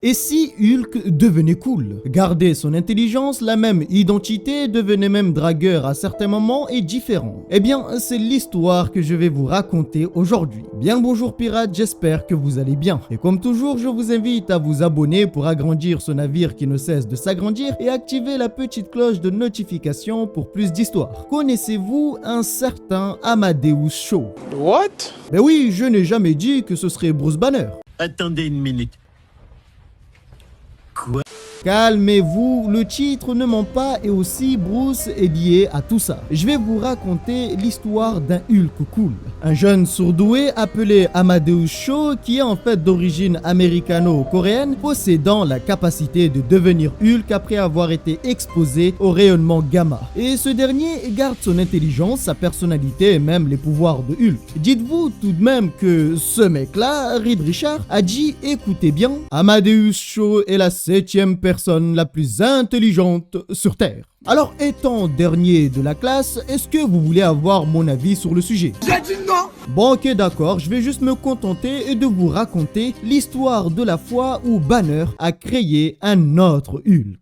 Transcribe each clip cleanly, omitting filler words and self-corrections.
Et si Hulk devenait cool? Garder son intelligence, la même identité, devenait même dragueur à certains moments et différent. Eh bien, c'est l'histoire que je vais vous raconter aujourd'hui. Bien le bonjour pirates, j'espère que vous allez bien. Et comme toujours, je vous invite à vous abonner pour agrandir ce navire qui ne cesse de s'agrandir et activer la petite cloche de notification pour plus d'histoires. Connaissez-vous un certain Amadeus Cho? What? Ben oui, je n'ai jamais dit que ce serait Bruce Banner. Attendez une minute. Quoi? Calmez-vous, le titre ne ment pas et aussi Bruce est lié à tout ça. Je vais vous raconter l'histoire d'un Hulk cool. Un jeune surdoué appelé Amadeus Cho qui est en fait d'origine américano-coréenne, possédant la capacité de devenir Hulk après avoir été exposé au rayonnement gamma. Et ce dernier garde son intelligence, sa personnalité et même les pouvoirs de Hulk. Dites-vous tout de même que ce mec-là, Reed Richards, a dit écoutez bien, Amadeus Cho est la 7e personne la plus intelligente sur Terre. Alors, étant dernier de la classe, est-ce que vous voulez avoir mon avis sur le sujet? J'ai dit non! Bon, ok, d'accord, je vais juste me contenter de vous raconter l'histoire de la fois où Banner a créé un autre Hulk.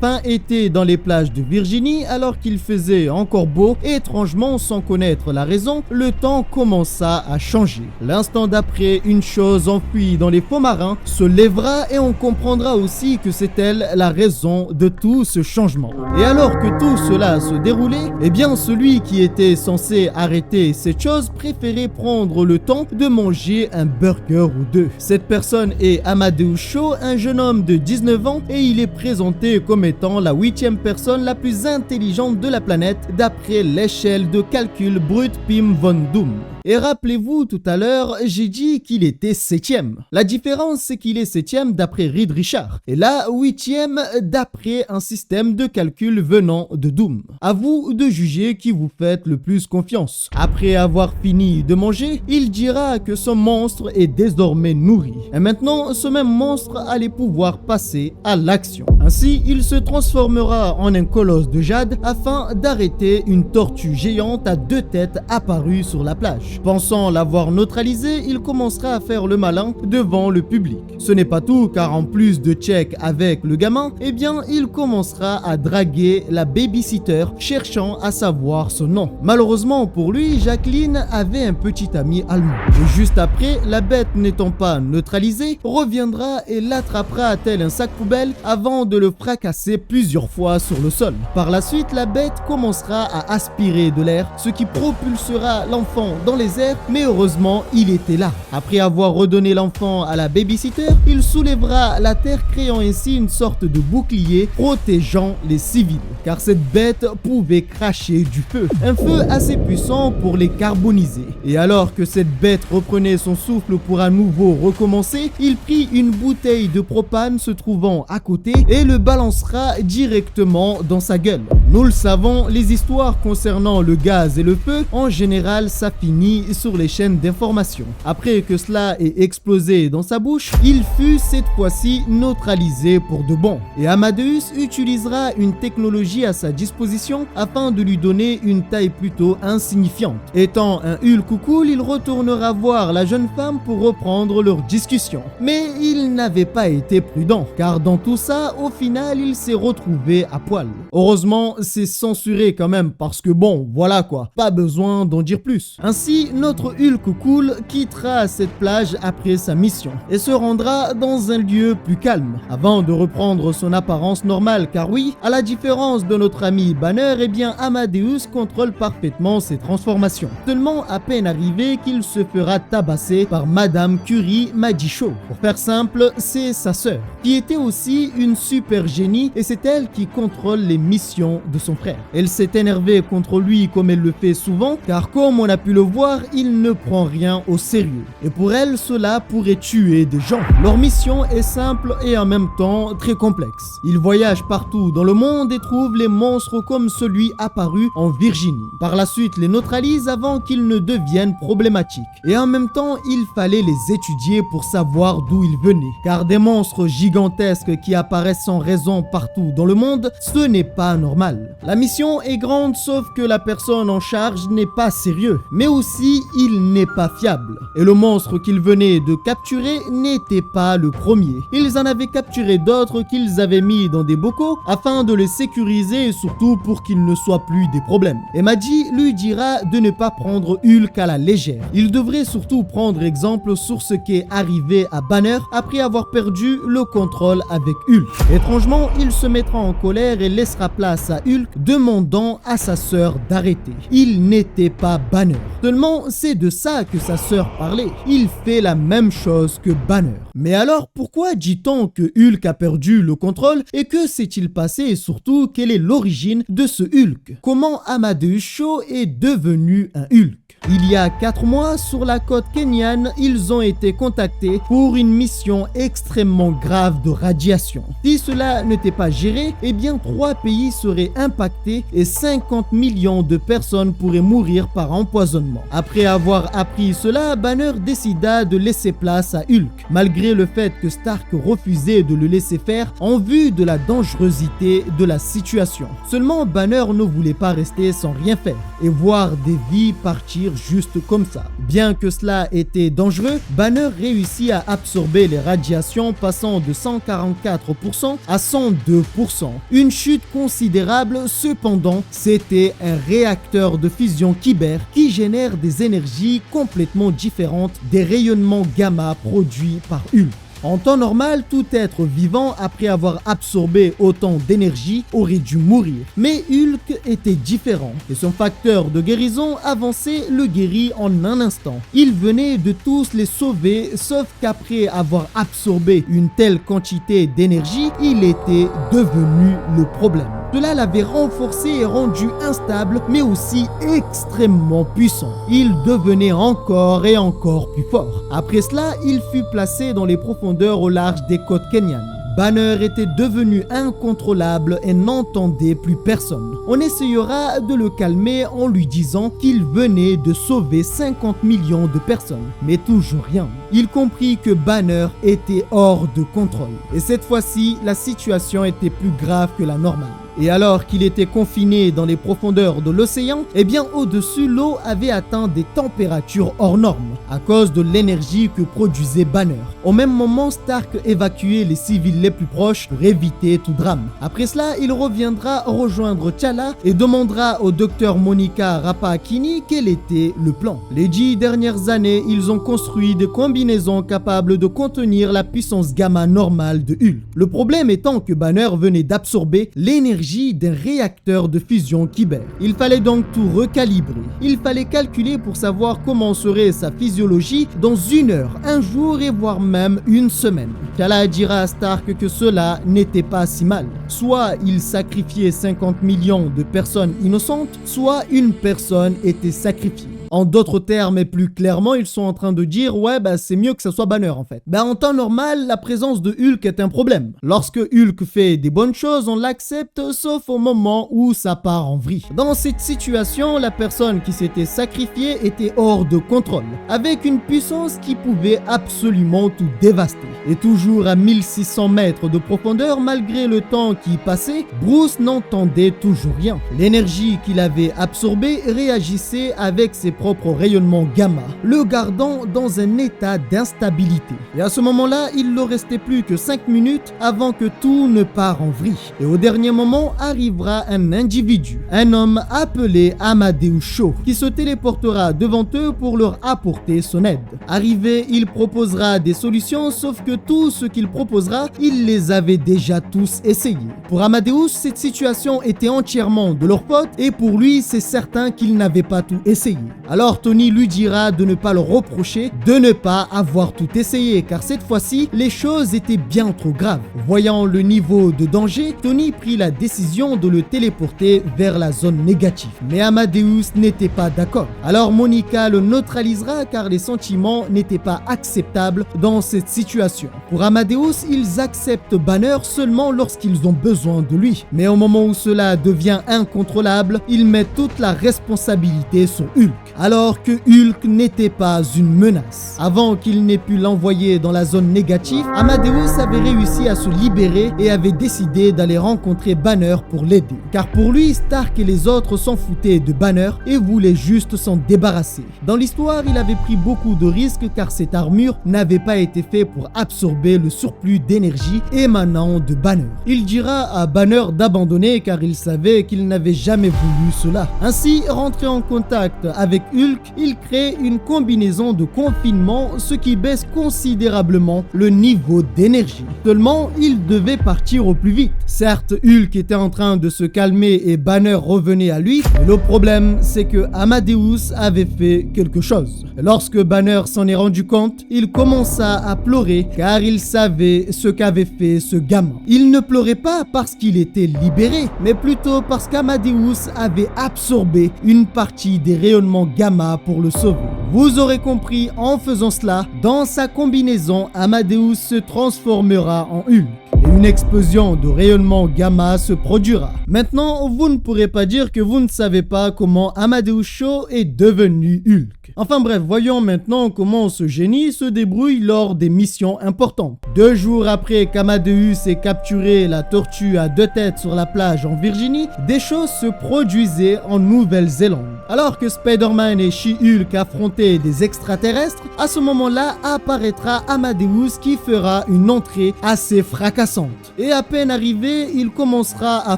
Fin été dans les plages de Virginie, alors qu'il faisait encore beau, et étrangement sans connaître la raison, le temps commença à changer. L'instant d'après, une chose enfuie dans les fonds marins se lèvera et on comprendra aussi que c'est elle la raison de tout ce changement. Et alors que tout cela se déroulait, eh bien celui qui était censé arrêter cette chose préférait prendre le temps de manger un burger ou deux. Cette personne est Amadeus Cho, un jeune homme de 19 ans, et il est présenté comme étant la 8e personne la plus intelligente de la planète d'après l'échelle de calcul Brut Pim von Doom. Et rappelez-vous, tout à l'heure, j'ai dit qu'il était 7e. La différence, c'est qu'il est 7e d'après Reed Richards, et là, 8e d'après un système de calcul venant de Doom. À vous de juger qui vous faites le plus confiance. Après avoir fini de manger, il dira que son monstre est désormais nourri. Et maintenant, ce même monstre allait pouvoir passer à l'action. Ainsi, il se transformera en un colosse de jade afin d'arrêter une tortue géante à 2 têtes apparue sur la plage. Pensant l'avoir neutralisé, il commencera à faire le malin devant le public. Ce n'est pas tout, car en plus de check avec le gamin, eh bien, il commencera à draguer la babysitter, cherchant à savoir son nom. Malheureusement pour lui, Jacqueline avait un petit ami à lui. Et juste après, la bête n'étant pas neutralisée, reviendra et l'attrapera tel un sac poubelle avant de le fracasser plusieurs fois sur le sol. Par la suite, la bête commencera à aspirer de l'air, ce qui propulsera l'enfant dans les airs, mais heureusement, il était là. Après avoir redonné l'enfant à la babysitter, il soulèvera la terre, créant ainsi une sorte de bouclier protégeant les civils, car cette bête pouvait cracher du feu. Un feu assez puissant pour les carboniser. Et alors que cette bête reprenait son souffle pour à nouveau recommencer, il prit une bouteille de propane se trouvant à côté et le balancera directement dans sa gueule. Nous le savons, les histoires concernant le gaz et le feu, en général, ça finit sur les chaînes d'information. Après que cela ait explosé dans sa bouche, il fut cette fois-ci neutralisé pour de bon. Et Amadeus utilisera une technologie à sa disposition afin de lui donner une taille plutôt insignifiante. Étant un Hulk cool, il retournera voir la jeune femme pour reprendre leur discussion. Mais il n'avait pas été prudent, car dans tout ça, au final, il s'est retrouvé à poil. Heureusement, c'est censuré quand même, parce que bon, voilà quoi, pas besoin d'en dire plus. Ainsi, notre Hulk cool quittera cette plage après sa mission et se rendra dans un lieu plus calme avant de reprendre son apparence normale, car oui, à la différence de notre ami Banner, eh bien Amadeus contrôle parfaitement ses transformations. Seulement à peine arrivé qu'il se fera tabasser par Madame Curie Madicho. Pour faire simple, c'est sa sœur, qui était aussi une super génie et c'est elle qui contrôle les missions de son frère. Elle s'est énervée contre lui comme elle le fait souvent, car comme on a pu le voir, il ne prend rien au sérieux. Et pour elle, cela pourrait tuer des gens. Leur mission est simple et en même temps très complexe. Ils voyagent partout dans le monde et trouvent les monstres comme celui apparu en Virginie. Par la suite, les neutralisent avant qu'ils ne deviennent problématiques. Et en même temps, il fallait les étudier pour savoir d'où ils venaient. Car des monstres gigantesques qui apparaissent sans raison par partout dans le monde, ce n'est pas normal. La mission est grande sauf que la personne en charge n'est pas sérieux, mais aussi il n'est pas fiable. Et le monstre qu'ils venaient de capturer n'était pas le premier. Ils en avaient capturé d'autres qu'ils avaient mis dans des bocaux afin de les sécuriser et surtout pour qu'il ne soit plus des problèmes. Et Maji lui dira de ne pas prendre Hulk à la légère. Il devrait surtout prendre exemple sur ce qui est arrivé à Banner après avoir perdu le contrôle avec Hulk. Étrangement, il se mettra en colère et laissera place à Hulk, demandant à sa sœur d'arrêter. Il n'était pas Banner. Seulement, c'est de ça que sa sœur parlait. Il fait la même chose que Banner. Mais alors, pourquoi dit-on que Hulk a perdu le contrôle et que s'est-il passé et surtout, quelle est l'origine de ce Hulk? Comment Amadeus Cho est devenu un Hulk? Il y a 4 mois, sur la côte kenyane, ils ont été contactés pour une mission extrêmement grave de radiation. Si cela n'était pas géré, eh bien 3 pays seraient impactés et 50 millions de personnes pourraient mourir par empoisonnement. Après avoir appris cela, Banner décida de laisser place à Hulk, malgré le fait que Stark refusait de le laisser faire en vue de la dangerosité de la situation. Seulement, Banner ne voulait pas rester sans rien faire et voir des vies partir juste comme ça. Bien que cela était dangereux, Banner réussit à absorber les radiations passant de 144% à 102%. Une chute considérable, cependant, c'était un réacteur de fusion Kyber qui génère des énergies complètement différentes des rayonnements gamma produits par Hulk. En temps normal, tout être vivant, après avoir absorbé autant d'énergie, aurait dû mourir. Mais Hulk était différent et son facteur de guérison avancé le guérit en un instant. Il venait de tous les sauver, sauf qu'après avoir absorbé une telle quantité d'énergie, il était devenu le problème. Cela l'avait renforcé et rendu instable, mais aussi extrêmement puissant. Il devenait encore et encore plus fort. Après cela, il fut placé dans les profondeurs au large des côtes kenyanes. Banner était devenu incontrôlable et n'entendait plus personne. On essayera de le calmer en lui disant qu'il venait de sauver 50 millions de personnes, mais toujours rien. Il comprit que Banner était hors de contrôle. Et cette fois-ci, la situation était plus grave que la normale. Et alors qu'il était confiné dans les profondeurs de l'océan, eh bien au-dessus, l'eau avait atteint des températures hors normes à cause de l'énergie que produisait Banner. Au même moment, Stark évacuait les civils les plus proches pour éviter tout drame. Après cela, il reviendra rejoindre T'Challa et demandera au docteur Monica Rappaakini quel était le plan. Les 10 dernières années, ils ont construit des combinaisons capables de contenir la puissance gamma normale de Hulk. Le problème étant que Banner venait d'absorber l'énergie d'un réacteur de fusion Kyber. Il fallait donc tout recalibrer. Il fallait calculer pour savoir comment serait sa physiologie dans 1 heure, 1 jour et voire même 1 semaine. T'Challa dira à Stark que cela n'était pas si mal. Soit il sacrifiait 50 millions de personnes innocentes, soit une personne était sacrifiée. En d'autres termes et plus clairement, ils sont en train de dire ouais c'est mieux que ça soit Banner en fait. En temps normal, la présence de Hulk est un problème. Lorsque Hulk fait des bonnes choses, on l'accepte sauf au moment où ça part en vrille. Dans cette situation, la personne qui s'était sacrifiée était hors de contrôle, avec une puissance qui pouvait absolument tout dévaster. Et toujours à 1600 mètres de profondeur, malgré le temps qui passait, Bruce n'entendait toujours rien. L'énergie qu'il avait absorbée réagissait avec ses propres rayonnements gamma, le gardant dans un état d'instabilité. Et à ce moment-là, il ne restait plus que 5 minutes avant que tout ne part en vrille. Et au dernier moment arrivera un individu, un homme appelé Amadeus Cho, qui se téléportera devant eux pour leur apporter son aide. Arrivé, il proposera des solutions, sauf que tout ce qu'il proposera, il les avait déjà tous essayés. Pour Amadeus, cette situation était entièrement de leur faute et pour lui, c'est certain qu'il n'avait pas tout essayé. Alors Tony lui dira de ne pas le reprocher de ne pas avoir tout essayé, car cette fois-ci, les choses étaient bien trop graves. Voyant le niveau de danger, Tony prit la décision de le téléporter vers la zone négative. Mais Amadeus n'était pas d'accord. Alors Monica le neutralisera car les sentiments n'étaient pas acceptables dans cette situation. Pour Amadeus, ils acceptent Banner seulement lorsqu'ils ont besoin de lui. Mais au moment où cela devient incontrôlable, ils mettent toute la responsabilité sur Hulk. alors que Hulk n'était pas une menace. Avant qu'il n'ait pu l'envoyer dans la zone négative, Amadeus avait réussi à se libérer et avait décidé d'aller rencontrer Banner pour l'aider. Car pour lui, Stark et les autres s'en foutaient de Banner et voulaient juste s'en débarrasser. Dans l'histoire, il avait pris beaucoup de risques car cette armure n'avait pas été faite pour absorber le surplus d'énergie émanant de Banner. Il dira à Banner d'abandonner car il savait qu'il n'avait jamais voulu cela. Ainsi, rentré en contact avec Hulk, il crée une combinaison de confinement, ce qui baisse considérablement le niveau d'énergie. Seulement, il devait partir au plus vite. Certes, Hulk était en train de se calmer et Banner revenait à lui, mais le problème, c'est que Amadeus avait fait quelque chose. Lorsque Banner s'en est rendu compte, il commença à pleurer car il savait ce qu'avait fait ce gamin. Il ne pleurait pas parce qu'il était libéré, mais plutôt parce qu'Amadeus avait absorbé une partie des rayonnements gamma pour le sauver. Vous aurez compris, en faisant cela, dans sa combinaison, Amadeus se transformera en Hulk. Et une explosion de rayonnement gamma se produira. Maintenant, vous ne pourrez pas dire que vous ne savez pas comment Amadeus Cho est devenu Hulk. Enfin bref, voyons maintenant comment ce génie se débrouille lors des missions importantes. 2 jours après qu'Amadeus ait capturé la tortue à 2 têtes sur la plage en Virginie, des choses se produisaient en Nouvelle-Zélande. Alors que Spider-Man et She-Hulk affrontaient des extraterrestres, à ce moment-là apparaîtra Amadeus qui fera une entrée assez fracassante. Et à peine arrivé, il commencera à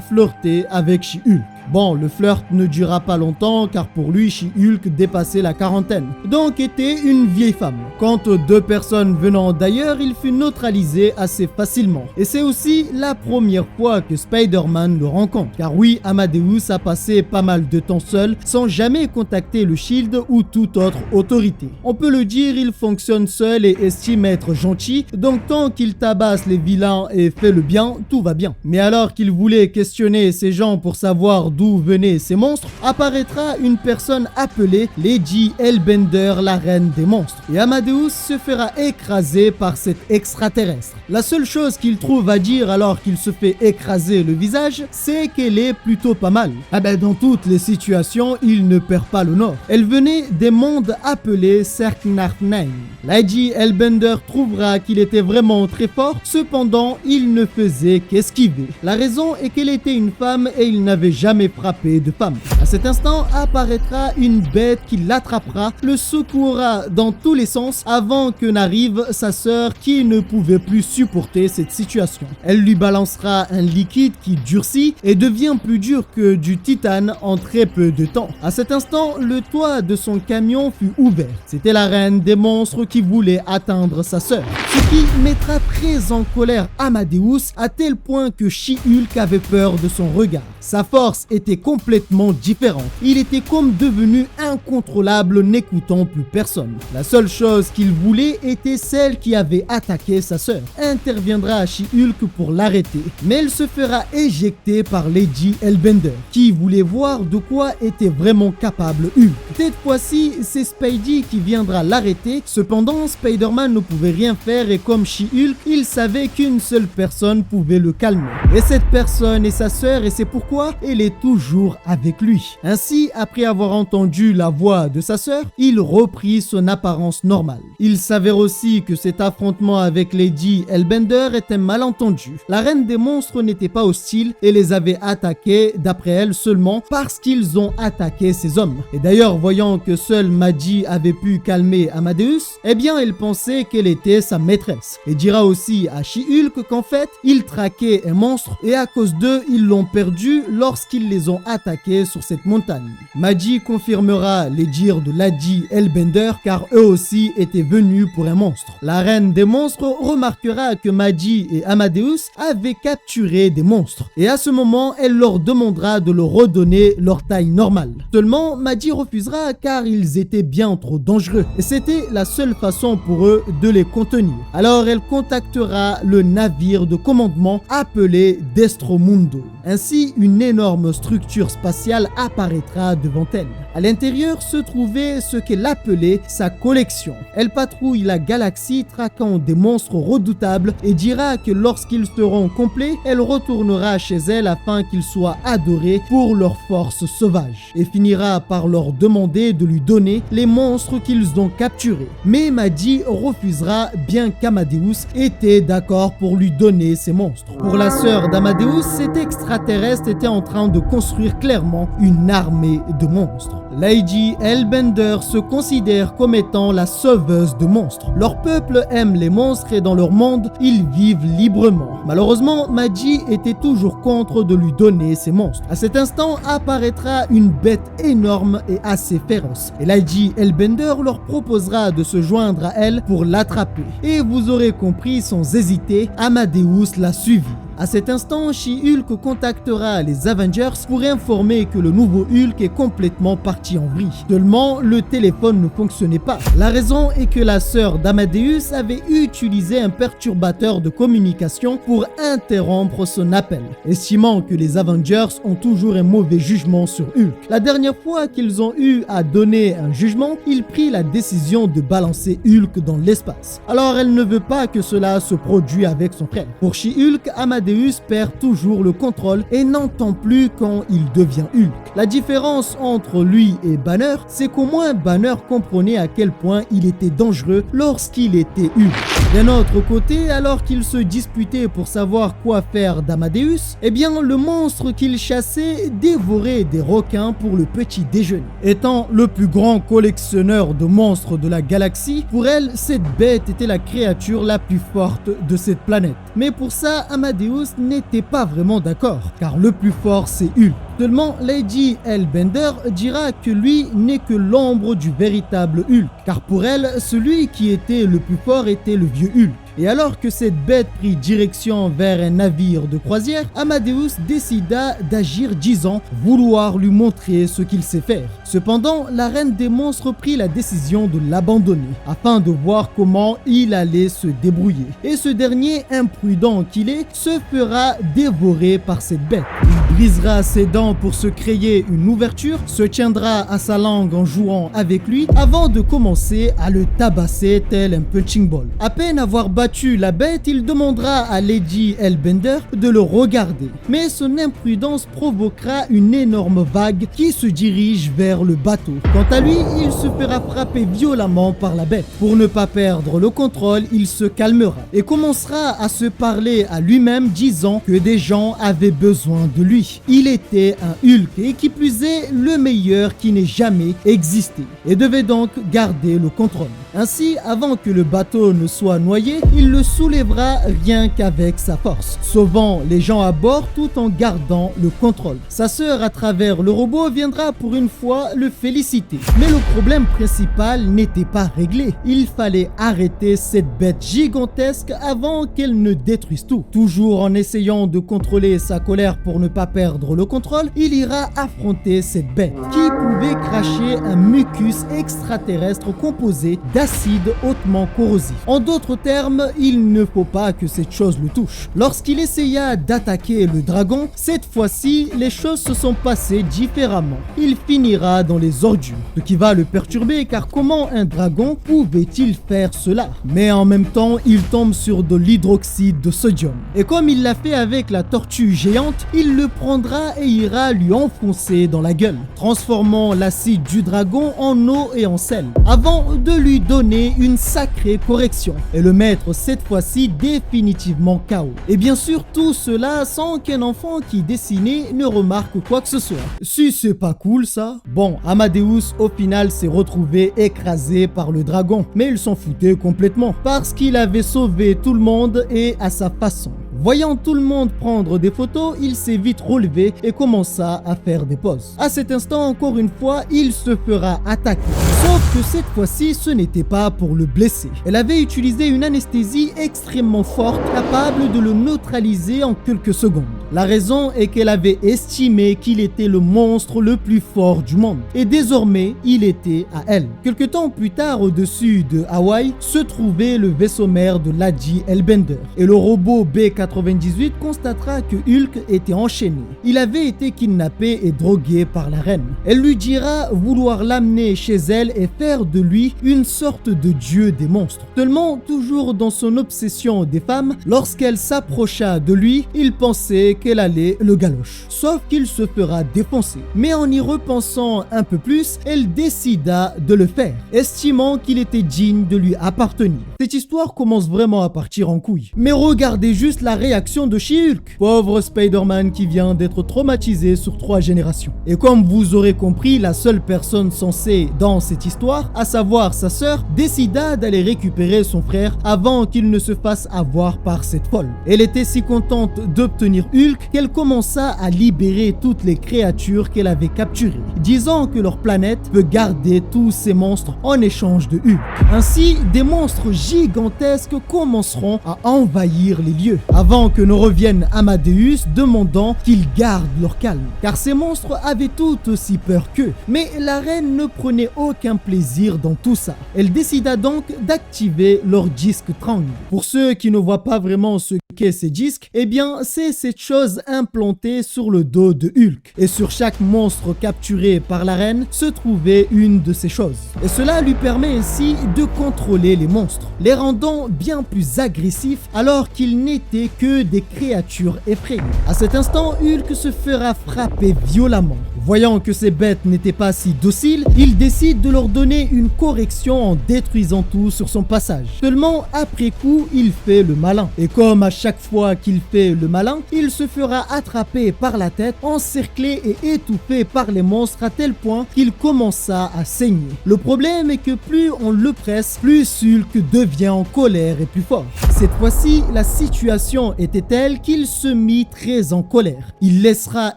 flirter avec She-Hulk. Bon, le flirt ne dura pas longtemps car pour lui, She-Hulk dépassait la quarantaine, donc était une vieille femme. Quant aux 2 personnes venant d'ailleurs, il fut neutralisé assez facilement. Et c'est aussi la première fois que Spider-Man le rencontre. Car oui, Amadeus a passé pas mal de temps seul, sans jamais contacter le Shield ou toute autre autorité. On peut le dire, il fonctionne seul et estime être gentil, donc tant qu'il tabasse les vilains et fait le bien, tout va bien. Mais alors qu'il voulait questionner ces gens pour savoir d'où venaient ces monstres, apparaîtra une personne appelée Lady Hellbender, la reine des monstres. Et Amadeus se fera écraser par cet extraterrestre. La seule chose qu'il trouve à dire alors qu'il se fait écraser le visage, c'est qu'elle est plutôt pas mal. Dans toutes les situations, il ne perd pas le nord. Elle venait des mondes appelés Serknarfnheim. Lady Hellbender trouvera qu'il était vraiment très fort, cependant, il ne faisait qu'esquiver. La raison est qu'elle était une femme et il n'avait jamais frappé de femme. À cet instant, apparaîtra une bête qui l'attrapera, le secourra dans tous les sens avant que n'arrive sa sœur qui ne pouvait plus supporter cette situation. Elle lui balancera un liquide qui durcit et devient plus dur que du titane en très peu de temps. À cet instant, le toit de son camion fut ouvert. C'était la reine des monstres qui voulait atteindre sa sœur. Ce qui mettra très en colère Amadeus à tel point que She-Hulk avait peur de son regard. Sa force était complètement différente. Il était comme devenu incontrôlable, n'écoutant plus personne. La seule chose qu'il voulait était celle qui avait attaqué sa sœur. Interviendra She-Hulk pour l'arrêter, mais elle se fera éjecter par Lady Hellbender, qui voulait voir de quoi était vraiment capable Hulk. Cette fois-ci, c'est Spidey qui viendra l'arrêter. Cependant, Spider-Man ne pouvait rien faire et comme She-Hulk, il savait qu'une seule personne pouvait le calmer. Et cette personne est sa sœur et c'est pourquoi elle est toujours avec lui. Ainsi, après avoir entendu la voix de sa sœur, il reprit son apparence normale. Il s'avère aussi que cet affrontement avec Lady Hellbender était mal entendu. La reine des monstres n'était pas hostile et les avait attaqués d'après elle seulement parce qu'ils ont attaqué ses hommes. Et d'ailleurs, voyant que seule Maggie avait pu calmer Amadeus, eh bien elle pensait qu'elle était sa maîtresse. Et dira aussi à She-Hulk qu'en fait, il traquait un monstre et à cause d'eux, ils l'ont perdu lorsqu'ils les ont attaqués sur cette montagne. Maggie confirmera les dires de Lady Hellbender car eux aussi étaient venus pour un monstre. La reine des monstres remarquera que Maggie et Amadeus avaient capturé des monstres et à ce moment, elle leur demandera de leur redonner leur taille normale. Seulement, Maggie refusera car ils étaient bien trop dangereux et c'était la seule façon pour eux de les contenir. Alors elle contactera le navire de commandement appelé Destromundo. Ainsi, une énorme structure spatiale apparaîtra devant elle. À l'intérieur se trouvait ce qu'elle appelait sa collection. Elle patrouille la galaxie traquant des monstres redoutables et dira que lorsqu'ils seront complets, elle retournera chez elle afin qu'ils soient adorés pour leur force sauvage et finira par leur demander de lui donner les monstres qu'ils ont capturés. Mais Madi refusera bien qu'Amadeus était d'accord pour lui donner ces monstres. Pour la sœur d'Amadeus, cet extraterrestre était en train de construire clairement une armée de monstres. Lady Hellbender se considère comme étant la sauveuse de monstres. Leur peuple aime les monstres et dans leur monde, ils vivent librement. Malheureusement, Madi était toujours contre de lui donner ces monstres. À cet instant apparaîtra une bête énorme et assez féroce. Et Lady Hellbender leur proposera de se joindre à elle pour l'attraper. Et vous aurez compris sans hésiter, Amadeus l'a suivi. À cet instant, She-Hulk contactera les Avengers pour informer que le nouveau Hulk est complètement parti en vrille. Seulement, le téléphone ne fonctionnait pas. La raison est que la sœur d'Amadeus avait utilisé un perturbateur de communication pour interrompre son appel, estimant que les Avengers ont toujours un mauvais jugement sur Hulk. La dernière fois qu'ils ont eu à donner un jugement, il prit la décision de balancer Hulk dans l'espace. Alors elle ne veut pas que cela se produise avec son frère. Pour She-Hulk, Amadeus perd toujours le contrôle et n'entend plus quand il devient Hulk. La différence entre lui et Banner, c'est qu'au moins Banner comprenait à quel point il était dangereux lorsqu'il était Hulk. D'un autre côté, alors qu'ils se disputaient pour savoir quoi faire d'Amadeus, eh bien le monstre qu'il chassait dévorait des requins pour le petit déjeuner. Étant le plus grand collectionneur de monstres de la galaxie, pour elle, cette bête était la créature la plus forte de cette planète. Mais pour ça, Amadeus n'était pas vraiment d'accord, car le plus fort c'est Hulk. Seulement, Lady Hellbender dira que lui n'est que l'ombre du véritable Hulk, car pour elle, celui qui était le plus fort était le vieux Hulk. Et alors que cette bête prit direction vers un navire de croisière, Amadeus décida d'agir disant vouloir lui montrer ce qu'il sait faire. Cependant, la reine des monstres prit la décision de l'abandonner afin de voir comment il allait se débrouiller. Et ce dernier, imprudent qu'il est, se fera dévorer par cette bête. Il brisera ses dents pour se créer une ouverture, se tiendra à sa langue en jouant avec lui avant de commencer à le tabasser tel un punching ball. À peine avoir battu la bête, il demandera à Lady Hellbender de le regarder. Mais son imprudence provoquera une énorme vague qui se dirige vers le bateau. Quant à lui, il se fera frapper violemment par la bête. Pour ne pas perdre le contrôle, il se calmera et commencera à se parler à lui-même disant que des gens avaient besoin de lui. Il était un Hulk et qui plus est le meilleur qui n'ait jamais existé et devait donc garder le contrôle. Ainsi, avant que le bateau ne soit noyé, il le soulèvera rien qu'avec sa force, sauvant les gens à bord tout en gardant le contrôle. Sa sœur, à travers le robot, viendra pour une fois le féliciter. Mais le problème principal n'était pas réglé. Il fallait arrêter cette bête gigantesque avant qu'elle ne détruise tout. Toujours en essayant de contrôler sa colère pour ne pas perdre le contrôle, il ira affronter cette bête qui pouvait cracher un mucus extraterrestre composé d'acide hautement corrosif. En d'autres termes, il ne faut pas que cette chose le touche. Lorsqu'il essaya d'attaquer le dragon, cette fois-ci, les choses se sont passées différemment. Il finira dans les ordures, ce qui va le perturber car comment un dragon pouvait-il faire cela? Mais en même temps, il tombe sur de l'hydroxyde de sodium. Et comme il l'a fait avec la tortue géante, il le prendra et ira lui enfoncer dans la gueule, transformant l'acide du dragon en eau et en sel, avant de lui donner une sacrée correction et le mettre cette fois-ci définitivement KO. Et bien sûr, tout cela sans qu'un enfant qui dessinait ne remarque quoi que ce soit. Si c'est pas cool ça? Bon, Amadeus au final s'est retrouvé écrasé par le dragon, mais il s'en foutait complètement parce qu'il avait sauvé tout le monde et à sa façon. Voyant tout le monde prendre des photos, il s'est vite relevé et commença à faire des poses. À cet instant, encore une fois, il se fera attaquer. Sauf que cette fois-ci, ce n'était pas pour le blesser. Elle avait utilisé une anesthésie extrêmement forte, capable de le neutraliser en quelques secondes. La raison est qu'elle avait estimé qu'il était le monstre le plus fort du monde. Et désormais, il était à elle. Quelque temps plus tard, au-dessus de Hawaï, se trouvait le vaisseau mère de Lady Hellbender. Et le robot B-82 1998 constatera que Hulk était enchaîné. Il avait été kidnappé et drogué par la reine. Elle lui dira vouloir l'amener chez elle et faire de lui une sorte de dieu des monstres. Seulement, toujours dans son obsession des femmes, lorsqu'elle s'approcha de lui, il pensait qu'elle allait le galoche. Sauf qu'il se fera défoncer. Mais en y repensant un peu plus, elle décida de le faire, estimant qu'il était digne de lui appartenir. Cette histoire commence vraiment à partir en couille. Mais regardez juste la réaction de She-Hulk. Pauvre Spider-Man qui vient d'être traumatisé sur 3 générations. Et comme vous aurez compris, la seule personne censée dans cette histoire, à savoir sa sœur, décida d'aller récupérer son frère avant qu'il ne se fasse avoir par cette folle. Elle était si contente d'obtenir Hulk qu'elle commença à libérer toutes les créatures qu'elle avait capturées, disant que leur planète peut garder tous ces monstres en échange de Hulk. Ainsi, des monstres gigantesques commenceront à envahir les lieux, avant que ne revienne Amadeus demandant qu'ils gardent leur calme, car ces monstres avaient tout aussi peur qu'eux. Mais la reine ne prenait aucun plaisir dans tout ça. Elle décida donc d'activer leur disque Trang. Pour ceux qui ne voient pas vraiment ce qu'est ces disques, eh bien c'est cette chose implantée sur le dos de Hulk. Et sur chaque monstre capturé par la reine se trouvait une de ces choses. Et cela lui permet ainsi de contrôler les monstres, les rendant bien plus agressifs alors qu'ils n'étaient que des créatures effrayées. À cet instant, Hulk se fera frapper violemment. Voyant que ces bêtes n'étaient pas si dociles, il décide de leur donner une correction en détruisant tout sur son passage. Seulement, après coup, il fait le malin. Et comme à chaque fois qu'il fait le malin, il se fera attraper par la tête, encerclé et étouffé par les monstres à tel point qu'il commença à saigner. Le problème est que plus on le presse, plus Hulk devient en colère et plus fort. Cette fois-ci, la situation était telle qu'il se mit très en colère. Il laissera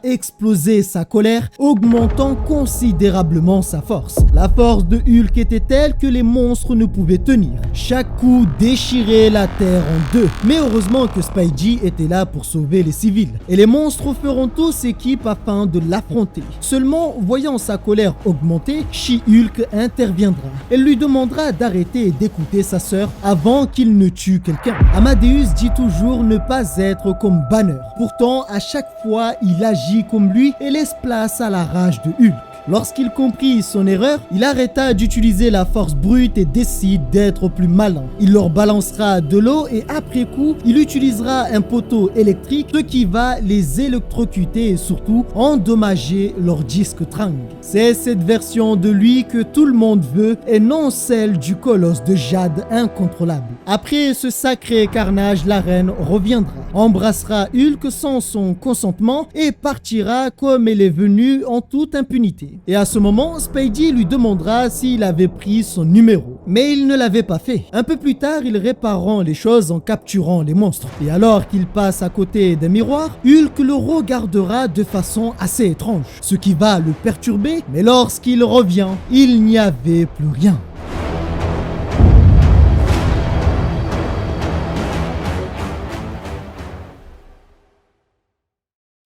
exploser sa colère, augmentant considérablement sa force. La force de Hulk était telle que les monstres ne pouvaient tenir. Chaque coup déchirait la terre en deux. Mais heureusement que Spidey était là pour sauver les civils. Et les monstres feront tous équipe afin de l'affronter. Seulement, voyant sa colère augmenter, She-Hulk interviendra. Elle lui demandera d'arrêter et d'écouter sa sœur avant qu'il ne tue quelqu'un. Amadeus dit toujours ne pas être comme Banner. Pourtant, à chaque fois, il agit comme lui et laisse place à la rage de Hulk. Lorsqu'il comprit son erreur, il arrêta d'utiliser la force brute et décide d'être plus malin. Il leur balancera de l'eau et après coup, il utilisera un poteau électrique, ce qui va les électrocuter et surtout endommager leur disque Trang. C'est cette version de lui que tout le monde veut et non celle du colosse de jade incontrôlable. Après ce sacré carnage, la reine reviendra, embrassera Hulk sans son consentement et partira comme elle est venue en toute impunité. Et à ce moment, Spidey lui demandera s'il avait pris son numéro. Mais il ne l'avait pas fait. Un peu plus tard, ils répareront les choses en capturant les monstres. Et alors qu'il passe à côté d'un miroir, Hulk le regardera de façon assez étrange, ce qui va le perturber. Mais lorsqu'il revient, il n'y avait plus rien.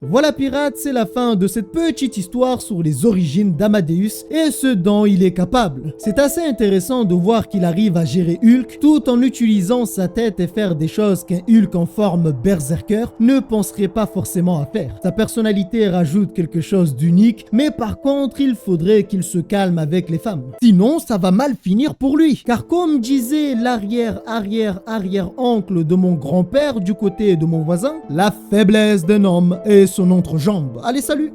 Voilà pirates, c'est la fin de cette petite histoire sur les origines d'Amadeus et ce dont il est capable. C'est assez intéressant de voir qu'il arrive à gérer Hulk tout en utilisant sa tête et faire des choses qu'un Hulk en forme berserker ne penserait pas forcément à faire. Sa personnalité rajoute quelque chose d'unique, mais par contre il faudrait qu'il se calme avec les femmes. Sinon ça va mal finir pour lui. Car comme disait l'arrière-arrière-arrière-oncle de mon grand-père du côté de mon voisin, la faiblesse d'un homme est son entrejambe. Allez, salut!